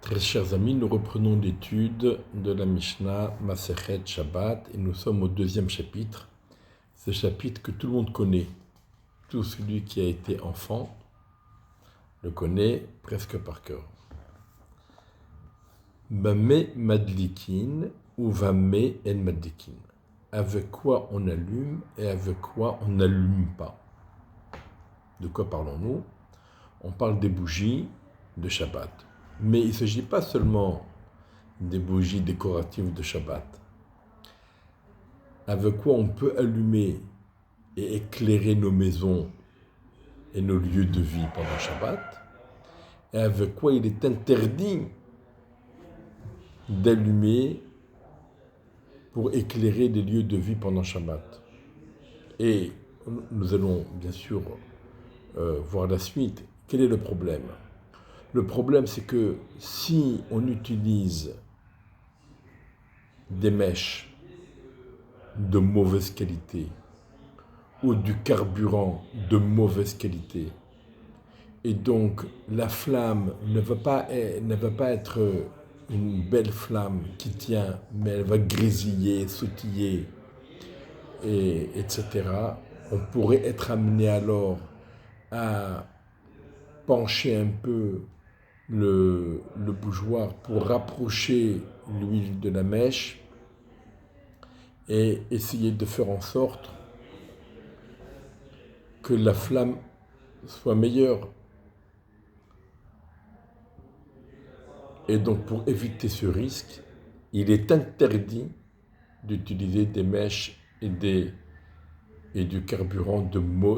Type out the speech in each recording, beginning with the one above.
Très chers amis, nous reprenons l'étude de la Mishnah Masechet Shabbat et nous sommes au deuxième chapitre. Ce chapitre que tout le monde connaît, tout celui qui a été enfant le connaît presque par cœur. Bame madlikin ou vame en madlikin. Avec quoi on allume et avec quoi on n'allume pas. De quoi parlons-nous? On parle des bougies de Shabbat. Mais il ne s'agit pas seulement des bougies décoratives de Shabbat. Avec quoi on peut allumer et éclairer nos maisons et nos lieux de vie pendant Shabbat. Et avec quoi il est interdit d'allumer pour éclairer des lieux de vie pendant Shabbat. Et nous allons bien sûr voir la suite. Quel est le problème? Le problème, c'est que si on utilise des mèches de mauvaise qualité ou du carburant de mauvaise qualité, et donc la flamme ne va pas être une belle flamme qui tient, mais elle va grésiller, sautiller, etc. On pourrait être amené alors à pencher un peu le bougeoir pour rapprocher l'huile de la mèche et essayer de faire en sorte que la flamme soit meilleure. Et donc pour éviter ce risque, il est interdit d'utiliser des mèches et du carburant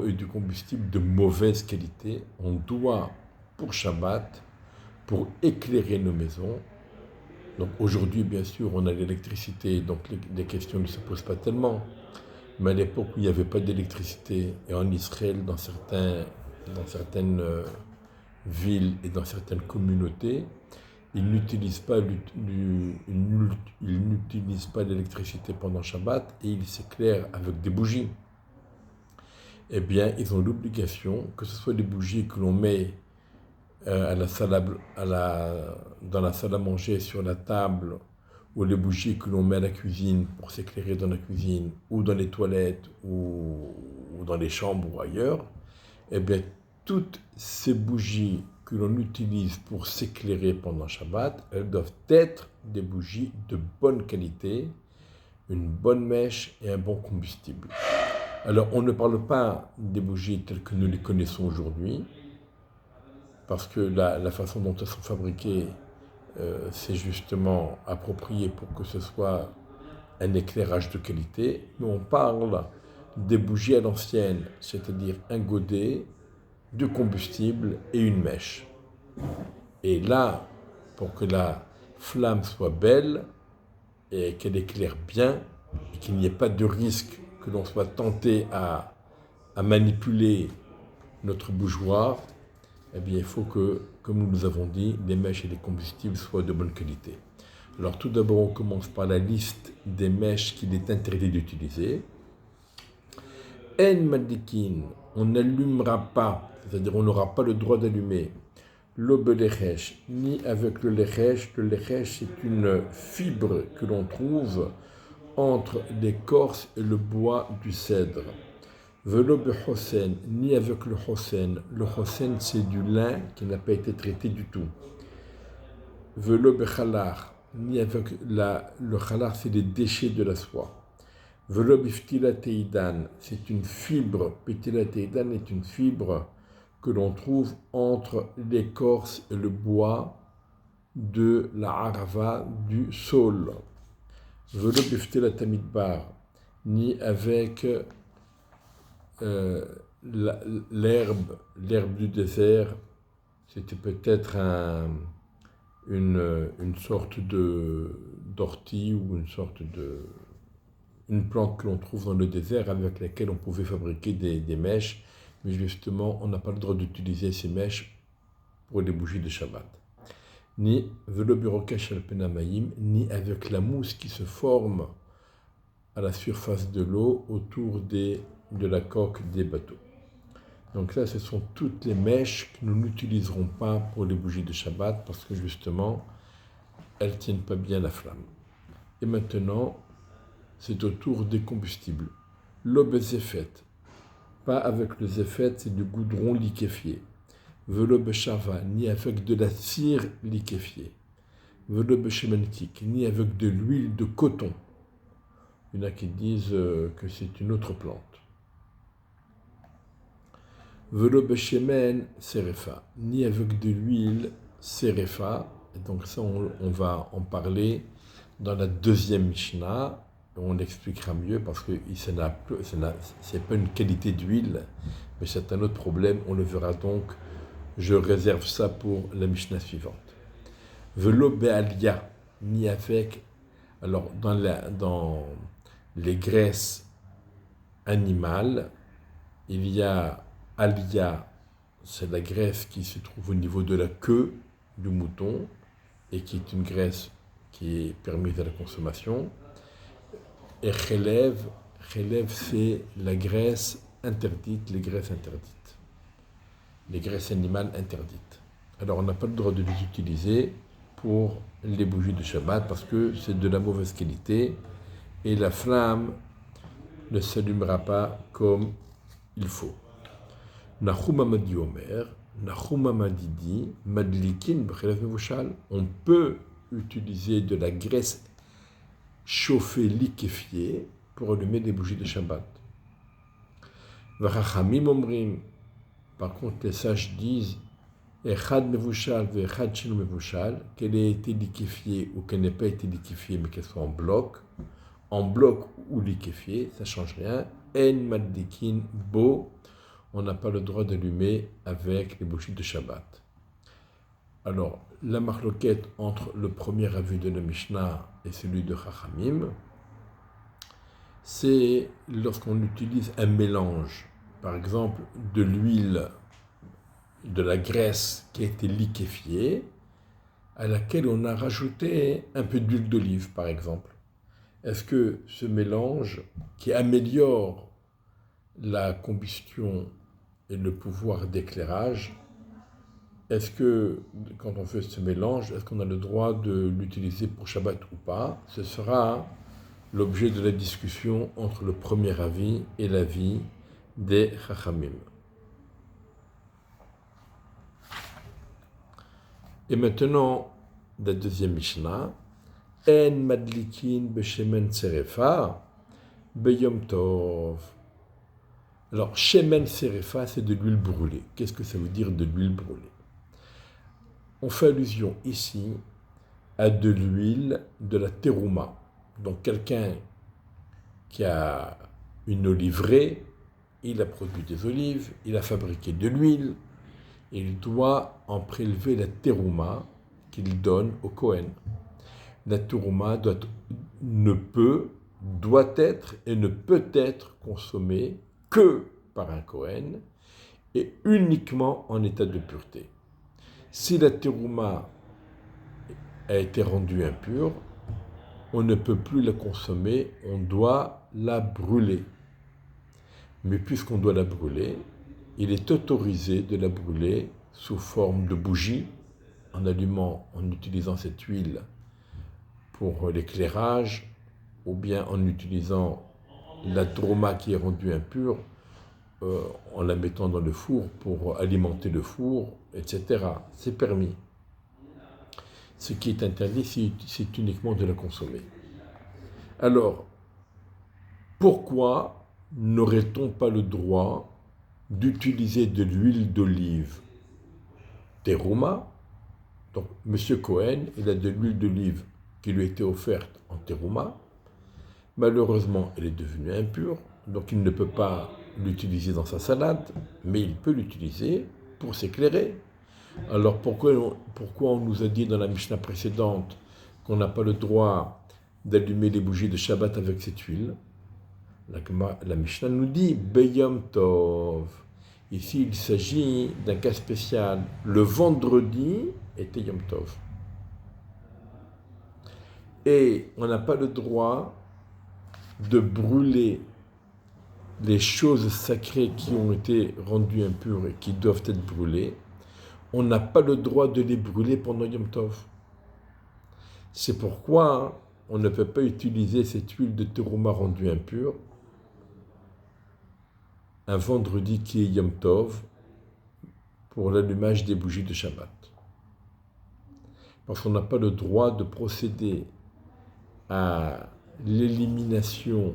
et du combustible de mauvaise qualité. On doit, pour Shabbat, pour éclairer nos maisons. Donc aujourd'hui, bien sûr, on a l'électricité, donc les questions ne se posent pas tellement. Mais à l'époque où il n'y avait pas d'électricité, et en Israël, dans certaines villes et dans certaines communautés, ils n'utilisent pas l'électricité pendant Shabbat et ils s'éclairent avec des bougies. Eh bien, ils ont l'obligation, que ce soit des bougies que l'on met dans la salle à manger, sur la table, ou les bougies que l'on met à la cuisine pour s'éclairer dans la cuisine, ou dans les toilettes, ou dans les chambres ou ailleurs, eh bien, toutes ces bougies que l'on utilise pour s'éclairer pendant Shabbat, elles doivent être des bougies de bonne qualité, une bonne mèche et un bon combustible. Alors, on ne parle pas des bougies telles que nous les connaissons aujourd'hui, parce que la façon dont elles sont fabriquées, c'est justement approprié pour que ce soit un éclairage de qualité, mais on parle des bougies à l'ancienne, c'est-à-dire un godet, du combustible et une mèche. Et là, pour que la flamme soit belle et qu'elle éclaire bien, et qu'il n'y ait pas de risque que l'on soit tenté à manipuler notre bougeoir, eh bien, il faut que, comme nous nous avons dit, les mèches et les combustibles soient de bonne qualité. Alors, tout d'abord, on commence par la liste des mèches qu'il est interdit d'utiliser. En madikin, on n'allumera pas, c'est-à-dire on n'aura pas le droit d'allumer l'obelechesh, ni avec le lechesh. Le lechesh, c'est une fibre que l'on trouve entre l'écorce et le bois du cèdre. Velo bechosen, ni avec le chosen. Le chosen, c'est du lin qui n'a pas été traité du tout. Velo bechalar, ni avec le chalar, c'est les déchets de la soie. Velo biftilateidan, c'est une fibre. Biftilateidan est une fibre que l'on trouve entre l'écorce et le bois de la harava du saule. Velo biftilatamidbar, ni avec l'herbe du désert, c'était peut-être une sorte d'ortie ou une plante que l'on trouve dans le désert avec laquelle on pouvait fabriquer des mèches, mais justement on n'a pas le droit d'utiliser ces mèches pour les bougies de Shabbat. Ni velo birokesh al penamaim, ni avec la mousse qui se forme à la surface de l'eau autour de la coque des bateaux. Donc là, ce sont toutes les mèches que nous n'utiliserons pas pour les bougies de Shabbat parce que justement, elles ne tiennent pas bien la flamme. Et maintenant, c'est au tour des combustibles. L'eau bezefet, pas avec le zefet, c'est du goudron liquéfié. Velo beshava, ni avec de la cire liquéfiée. Velo beshementik, ni avec de l'huile de coton. Il y en a qui disent que c'est une autre plante. Velo beshemen serefa, ni avec de l'huile serefa. Et donc ça, on va en parler dans la deuxième Mishnah. On l'expliquera mieux parce que ce n'est pas une qualité d'huile, mais c'est un autre problème. On le verra donc. Je réserve ça pour la Mishnah suivante. Velo be'alia, ni avec. Alors, dans les graisses animales, il y a alia, c'est la graisse qui se trouve au niveau de la queue du mouton et qui est une graisse qui est permise à la consommation. Et chelev, c'est la graisse interdite, les graisses interdites. Les graisses animales interdites. Alors on n'a pas le droit de les utiliser pour les bougies de Shabbat parce que c'est de la mauvaise qualité et la flamme ne s'allumera pas comme il faut. Nahum Amadi Omer, Nahum Amadi dit, Madlikin b'chelev mevushal, on peut utiliser de la graisse chauffée liquéfiée pour allumer des bougies de Shabbat. V'chachamim omrim, par contre, les sages disent Echad mevushal ve echad shelo mevushal, qu'elle ait été liquéfiée ou qu'elle n'ait pas été liquéfiée, mais qu'elle soit en bloc ou liquéfiée, ça ne change rien. En maddikin bo, on n'a pas le droit d'allumer avec les bougies de Shabbat. Alors, la marloquette entre le premier avis de la Mishnah et celui de Chachamim, c'est lorsqu'on utilise un mélange. Par exemple, de l'huile, de la graisse qui a été liquéfiée, à laquelle on a rajouté un peu d'huile d'olive, par exemple. Est-ce que ce mélange, qui améliore la combustion et le pouvoir d'éclairage, est-ce que, quand on fait ce mélange, est-ce qu'on a le droit de l'utiliser pour Shabbat ou pas? Ce sera l'objet de la discussion entre le premier avis et l'avis des Chachamim. Et maintenant, la deuxième Mishnah, En madlikin beshemen serefa beyom tov. Alors, shemen serefa, c'est de l'huile brûlée. Qu'est-ce que ça veut dire de l'huile brûlée? On fait allusion ici à de l'huile de la terouma. Donc, quelqu'un qui a une oliveraie, il a produit des olives, il a fabriqué de l'huile, il doit en prélever la terouma qu'il donne au Kohen. La terouma doit être et ne peut être consommée que par un Kohen et uniquement en état de pureté. Si la terouma a été rendue impure, on ne peut plus la consommer, on doit la brûler. Mais puisqu'on doit la brûler, il est autorisé de la brûler sous forme de bougie, en utilisant cette huile pour l'éclairage, ou bien en utilisant la terouma qui est rendue impure, en la mettant dans le four pour alimenter le four, etc. C'est permis. Ce qui est interdit, c'est uniquement de la consommer. Alors, pourquoi n'aurait-on pas le droit d'utiliser de l'huile d'olive terouma? Donc, M. Cohen, il a de l'huile d'olive qui lui a été offerte en terouma. Malheureusement, elle est devenue impure, donc il ne peut pas l'utiliser dans sa salade, mais il peut l'utiliser pour s'éclairer. Alors pourquoi on nous a dit dans la Mishnah précédente qu'on n'a pas le droit d'allumer les bougies de Shabbat avec cette huile? La Mishnah nous dit Beyom Tov. Ici, il s'agit d'un cas spécial. Le vendredi était Yom Tov. Et on n'a pas le droit de brûler les choses sacrées qui ont été rendues impures et qui doivent être brûlées. On n'a pas le droit de les brûler pendant Yom Tov. C'est pourquoi on ne peut pas utiliser cette huile de terouma rendue impure un vendredi qui est Yom Tov pour l'allumage des bougies de Shabbat. Parce qu'on n'a pas le droit de procéder à l'élimination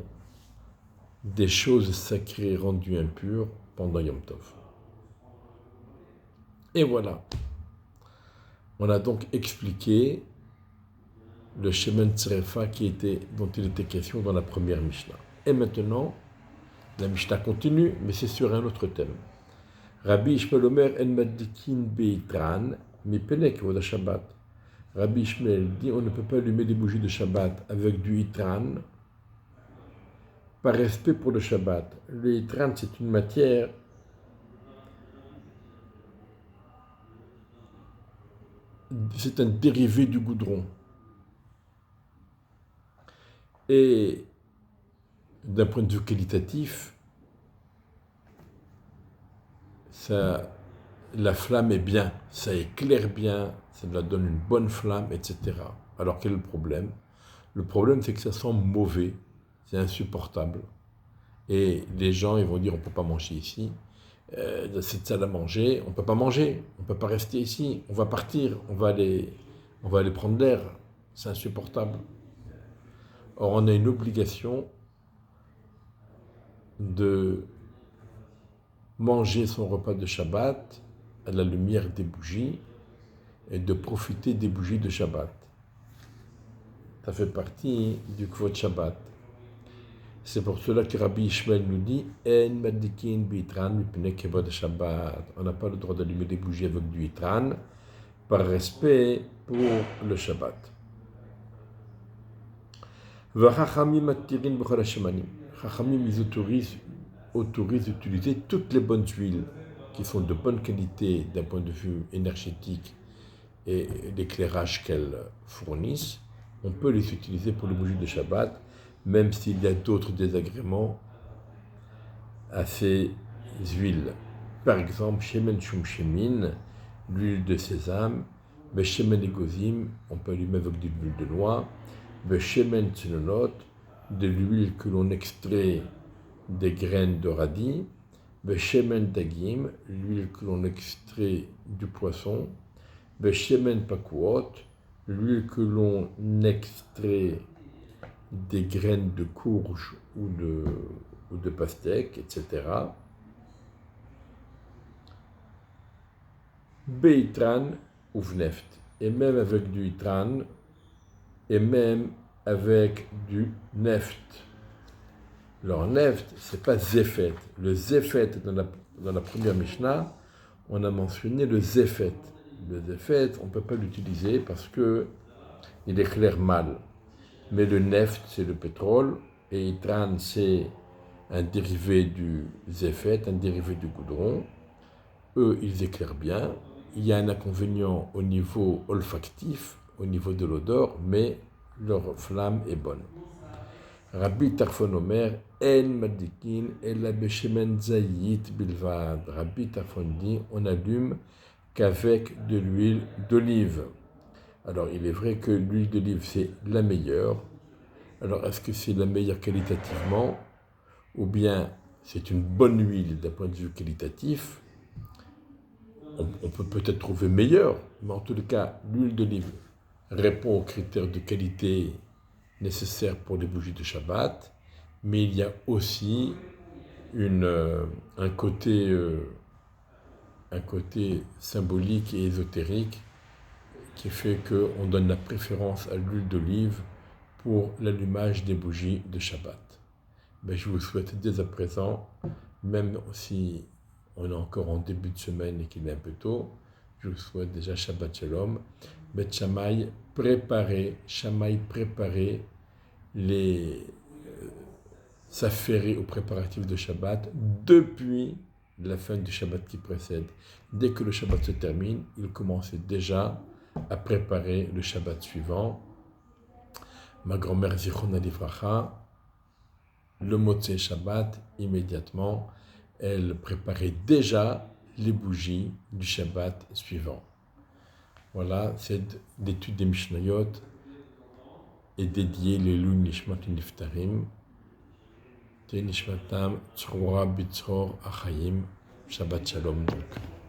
des choses sacrées rendues impures pendant Yom Tov. Et voilà. On a donc expliqué le Shemen Tzerefa dont il était question dans la première Mishnah. Et maintenant, la Mishnah continue, mais c'est sur un autre thème. Rabbi Ishmael Omer en maddikin beitran, mipene kevod Shabbat. Rabbi Ishmael dit on ne peut pas allumer des bougies de Shabbat avec du itran, par respect pour le Shabbat. Le itran, c'est une matière c'est un dérivé du goudron. Et d'un point de vue qualitatif, la flamme est bien, ça éclaire bien, ça la donne une bonne flamme, etc. Alors quel est le problème? Le problème, c'est que ça sent mauvais, c'est insupportable. Et les gens, ils vont dire, on ne peut pas manger ici. Cette salle à manger, on ne peut pas manger, on ne peut pas rester ici, on va partir, on va aller prendre l'air, c'est insupportable. Or, on a une obligation de manger son repas de Shabbat à la lumière des bougies et de profiter des bougies de Shabbat. Ça fait partie du Kvod Shabbat. C'est pour cela que Rabbi Ishmael nous dit En madikin bitran mipnei kevod Shabbat. On n'a pas le droit d'allumer des bougies avec du itran par respect pour le Shabbat. V'chachamim attirin b'chol hashemanim. Chachamim, ils autorisent d'utiliser toutes les bonnes huiles qui sont de bonne qualité d'un point de vue énergétique et l'éclairage qu'elles fournissent. On peut les utiliser pour les bougies de Shabbat, même s'il y a d'autres désagréments à ces huiles. Par exemple, Shemen Shum Shemin, l'huile de sésame, Shemen Egozim, on peut allumer avec de l'huile de noix, Shemen Tzenonot, de l'huile que l'on extrait des graines de radis, Shemen Dagim, l'huile que l'on extrait du poisson, Shemen Pakuot, l'huile que l'on extrait des graines de courge ou de pastèque, etc. Beitran ou vneft, et même avec du itran, et même avec du neft. Alors neft, c'est pas zéphet. Le zéphet, dans la première Mishnah, on a mentionné le zéphet. Le zéphet, on ne peut pas l'utiliser parce qu'il éclaire mal. Mais le neft, c'est le pétrole, et itran, c'est un dérivé du zéphet, un dérivé du goudron. Eux, ils éclairent bien. Il y a un inconvénient au niveau olfactif, au niveau de l'odeur, mais leur flamme est bonne. Rabbi Tarfon Omer, En madikin ela beshemen zayit bilvad. Rabbi Tarfon dit, on allume qu'avec de l'huile d'olive. Alors, il est vrai que l'huile d'olive, c'est la meilleure. Alors, est-ce que c'est la meilleure qualitativement, ou bien c'est une bonne huile d'un point de vue qualitatif? On peut peut-être trouver meilleure, mais en tout cas, l'huile d'olive répond aux critères de qualité nécessaires pour les bougies de Shabbat, mais il y a aussi un côté symbolique et ésotérique qui fait qu'on donne la préférence à l'huile d'olive pour l'allumage des bougies de Shabbat. Je vous souhaite dès à présent, même si on est encore en début de semaine et qu'il est un peu tôt, je vous souhaite déjà Shabbat Shalom. Bet Shammai, préparez s'affairer aux préparatifs de Shabbat depuis la fin du Shabbat qui précède. Dès que le Shabbat se termine, il commençait déjà à préparer le Shabbat suivant. Ma grand-mère Zichron Livracha, le Motzei Shabbat, immédiatement, elle préparait déjà les bougies du Shabbat suivant. Voilà, c'est l'étude des Mishnayot est dédié les Lou Nishmat Niftarim, Te Nishmatam Tzroa Bitzor Achayim, Shabbat Shalom donc.